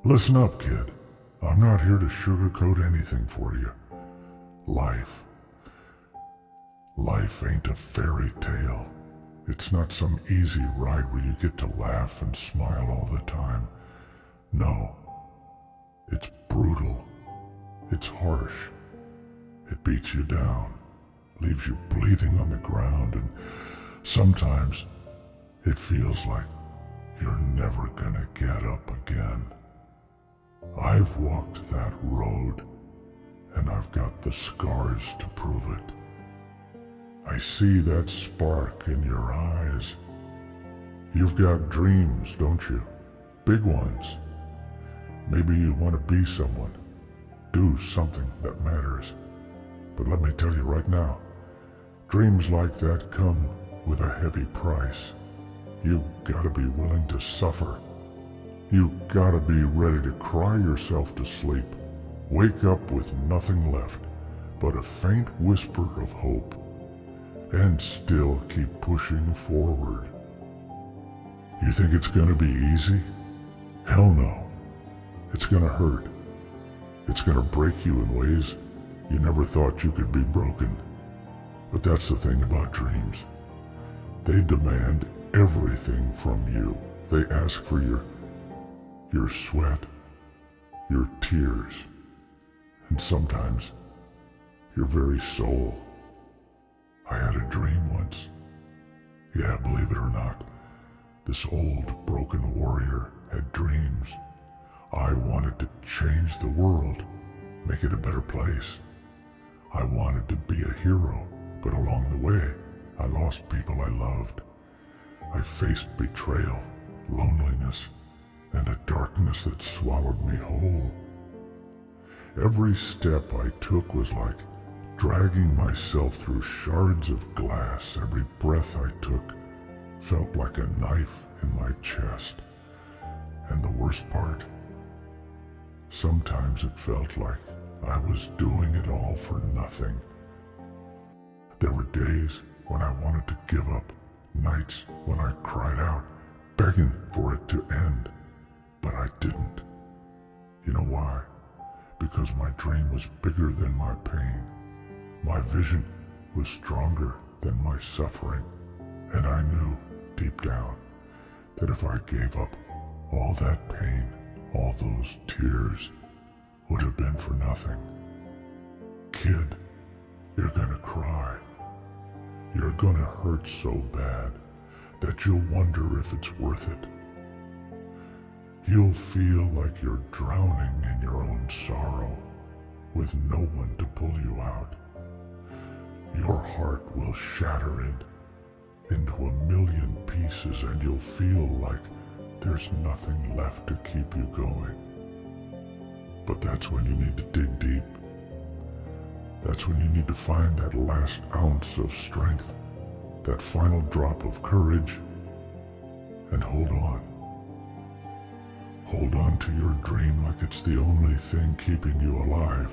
Listen up, kid. I'm not here to sugarcoat anything for you. Life ain't a fairy tale. It's not some easy ride where you get to laugh and smile all the time. No, it's brutal. It's harsh. It beats you down, leaves you bleeding on the ground, and sometimes it feels like you're never gonna get up again. I've walked that road, and I've got the scars to prove it. I see that spark in your eyes. You've got dreams, don't you? Big ones. Maybe you want to be someone, do something that matters. But let me tell you right now, dreams like that come with a heavy price. You gotta be willing to suffer. You gotta be ready to cry yourself to sleep, wake up with nothing left but a faint whisper of hope, and still keep pushing forward. You think it's gonna be easy? Hell no. It's gonna hurt. It's gonna break you in ways you never thought you could be broken. But that's the thing about dreams. They demand everything from you. They ask for your sweat, your tears, and sometimes your very soul. I had a dream once. Yeah, believe it or not, this old broken warrior had dreams. I wanted to change the world, make it a better place. I wanted to be a hero, but along the way, I lost people I loved. I faced betrayal, loneliness, and a darkness that swallowed me whole. Every step I took was like dragging myself through shards of glass. Every breath I took felt like a knife in my chest. And the worst part, sometimes it felt like I was doing it all for nothing. There were days when I wanted to give up, nights when I cried out, begging for it to end. But I didn't. You know why? Because my dream was bigger than my pain. My vision was stronger than my suffering. And I knew deep down that if I gave up, all that pain, all those tears would have been for nothing. Kid, you're gonna cry. You're gonna hurt so bad that you'll wonder if it's worth it. You'll feel like you're drowning in your own sorrow, with no one to pull you out. Your heart will shatter into a million pieces, and you'll feel like there's nothing left to keep you going. But that's when you need to dig deep. That's when you need to find that last ounce of strength, that final drop of courage, and hold on. Hold on to your dream like it's the only thing keeping you alive,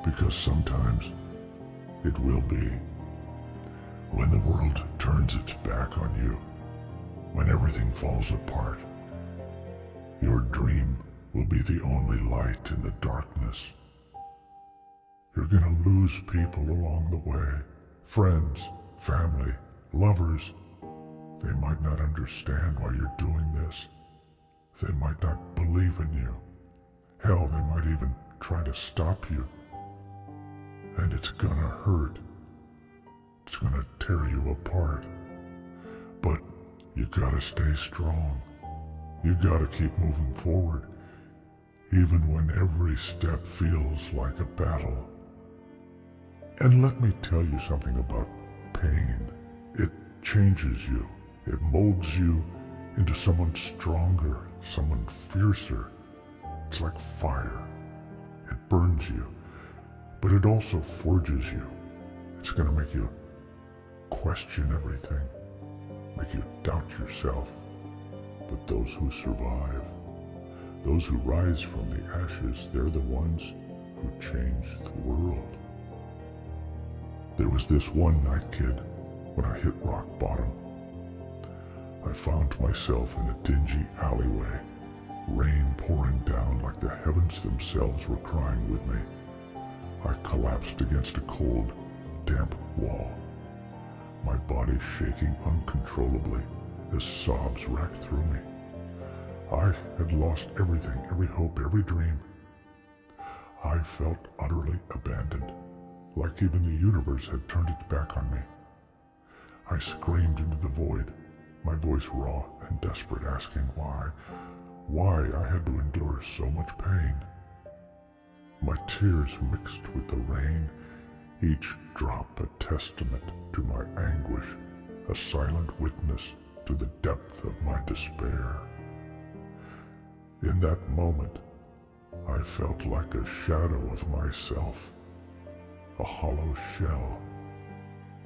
because sometimes it will be. When the world turns its back on you, when everything falls apart, your dream will be the only light in the darkness. You're gonna lose people along the way, friends, family, lovers. They might not understand why you're doing this. They might not believe in you. Hell, they might even try to stop you. And it's gonna hurt. It's gonna tear you apart. But you gotta stay strong. You gotta keep moving forward, even when every step feels like a battle. And let me tell you something about pain. It changes you. It molds you into someone stronger, someone fiercer. It's like fire. It burns you, but it also forges you. It's gonna make you question everything, make you doubt yourself. But those who survive, those who rise from the ashes, they're the ones who change the world. There was this one night, kid, when I hit rock bottom. I found myself in a dingy alleyway, rain pouring down like the heavens themselves were crying with me. I collapsed against a cold, damp wall, my body shaking uncontrollably as sobs racked through me. I had lost everything, every hope, every dream. I felt utterly abandoned, like even the universe had turned its back on me. I screamed into the void, my voice raw and desperate, asking why I had to endure so much pain. My tears mixed with the rain, each drop a testament to my anguish, a silent witness to the depth of my despair. In that moment, I felt like a shadow of myself, a hollow shell,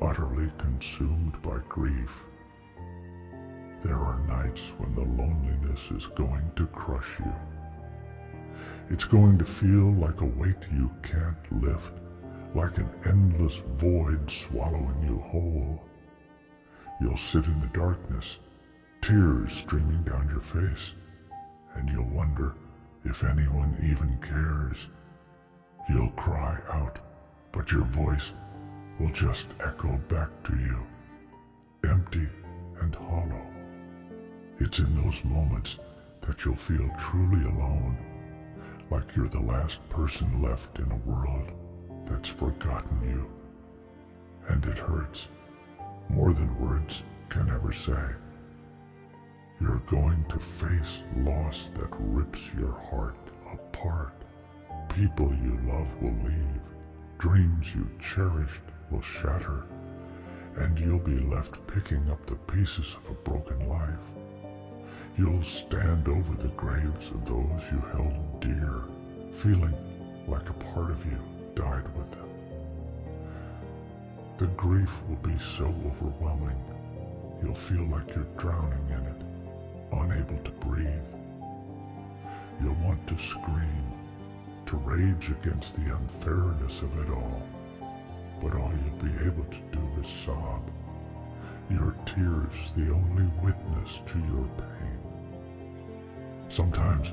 utterly consumed by grief. There are nights when the loneliness is going to crush you. It's going to feel like a weight you can't lift, like an endless void swallowing you whole. You'll sit in the darkness, tears streaming down your face, and you'll wonder if anyone even cares. You'll cry out, but your voice will just echo back to you, empty and hollow. It's in those moments that you'll feel truly alone, like you're the last person left in a world that's forgotten you. And it hurts, more than words can ever say. You're going to face loss that rips your heart apart. People you love will leave, dreams you cherished will shatter, and you'll be left picking up the pieces of a broken life. You'll stand over the graves of those you held dear, feeling like a part of you died with them. The grief will be so overwhelming, you'll feel like you're drowning in it, unable to breathe. You'll want to scream, to rage against the unfairness of it all, but all you'll be able to do is sob, your tears the only witness to your pain. Sometimes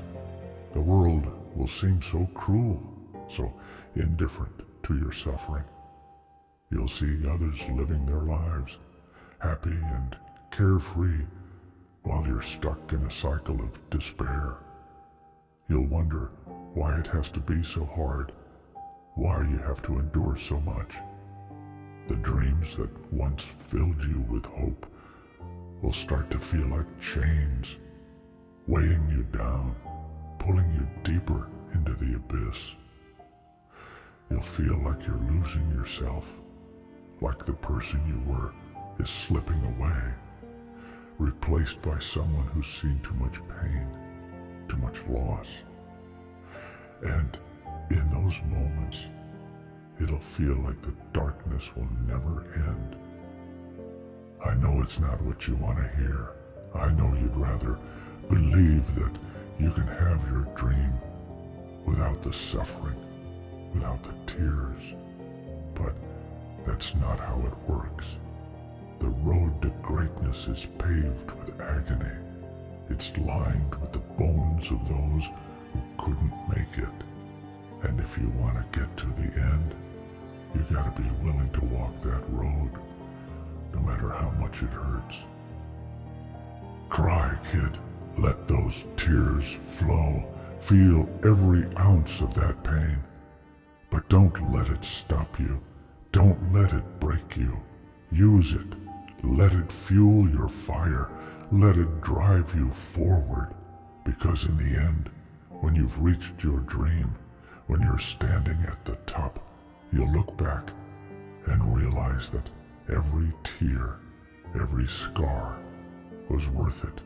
the world will seem so cruel, so indifferent to your suffering. You'll see others living their lives, happy and carefree, while you're stuck in a cycle of despair. You'll wonder why it has to be so hard, why you have to endure so much. The dreams that once filled you with hope will start to feel like chains, weighing you down, pulling you deeper into the abyss. You'll feel like you're losing yourself, like the person you were is slipping away, replaced by someone who's seen too much pain, too much loss. And in those moments, it'll feel like the darkness will never end. I know it's not what you want to hear. I know you'd rather believe that you can have your dream without the suffering, without the tears. But that's not how it works. The road to greatness is paved with agony. It's lined with the bones of those who couldn't make it. And if you want to get to the end, you gotta be willing to walk that road, no matter how much it hurts. Cry, kid. Let those tears flow. Feel every ounce of that pain. But don't let it stop you. Don't let it break you. Use it. Let it fuel your fire. Let it drive you forward. Because in the end, when you've reached your dream, when you're standing at the top, you'll look back and realize that every tear, every scar was worth it.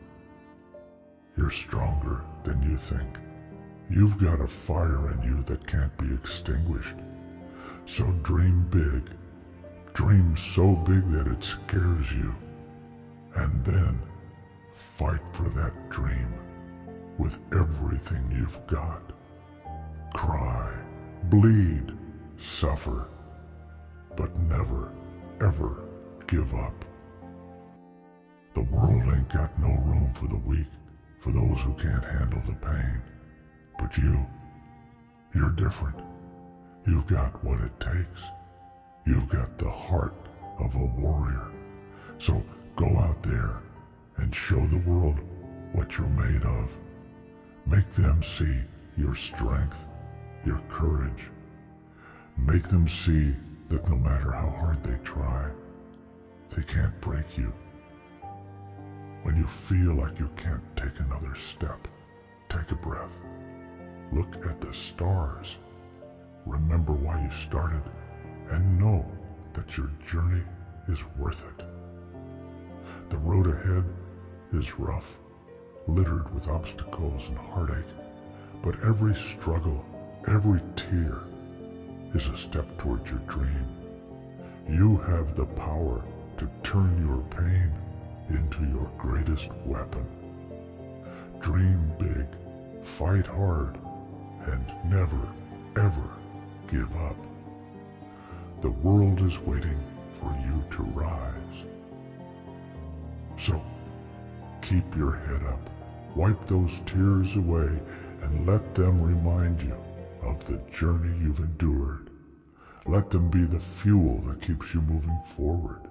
You're stronger than you think. You've got a fire in you that can't be extinguished. So dream big. Dream so big that it scares you. And then fight for that dream with everything you've got. Cry, bleed, suffer, but never, ever give up. The world ain't got no room for the weak, for those who can't handle the pain. But you're different. You've got what it takes. You've got the heart of a warrior. So go out there and show the world what you're made of. Make them see your strength, your courage. Make them see that no matter how hard they try, they can't break you. When you feel like you can't take another step, take a breath. Look at the stars. Remember why you started, and know that your journey is worth it. The road ahead is rough, littered with obstacles and heartache, but every struggle, every tear is a step towards your dream. You have the power to turn your pain into your greatest weapon. Dream big, fight hard, and never, ever give up. The world is waiting for you to rise. So, keep your head up, wipe those tears away, and let them remind you of the journey you've endured. Let them be the fuel that keeps you moving forward.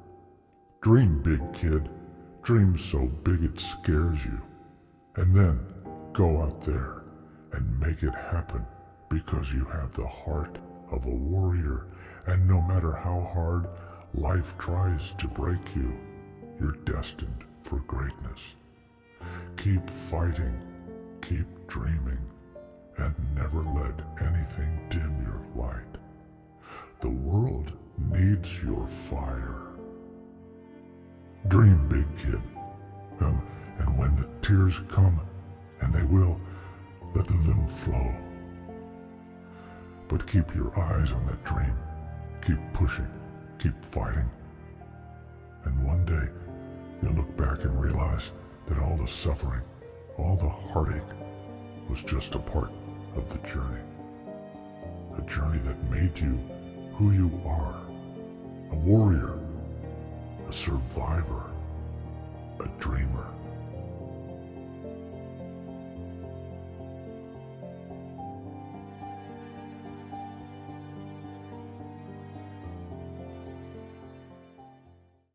Dream big, kid. Dream so big it scares you. And then go out there and make it happen, because you have the heart of a warrior, and no matter how hard life tries to break you, you're destined for greatness. Keep fighting, keep dreaming, and never let anything dim your light. The world needs your fire. Dream big, kid. And when the tears come, and they will, let them flow. But keep your eyes on that dream. Keep pushing, keep fighting. And one day, you'll look back and realize that all the suffering, all the heartache was just a part of the journey. A journey that made you who you are. A warrior, a survivor, a dreamer.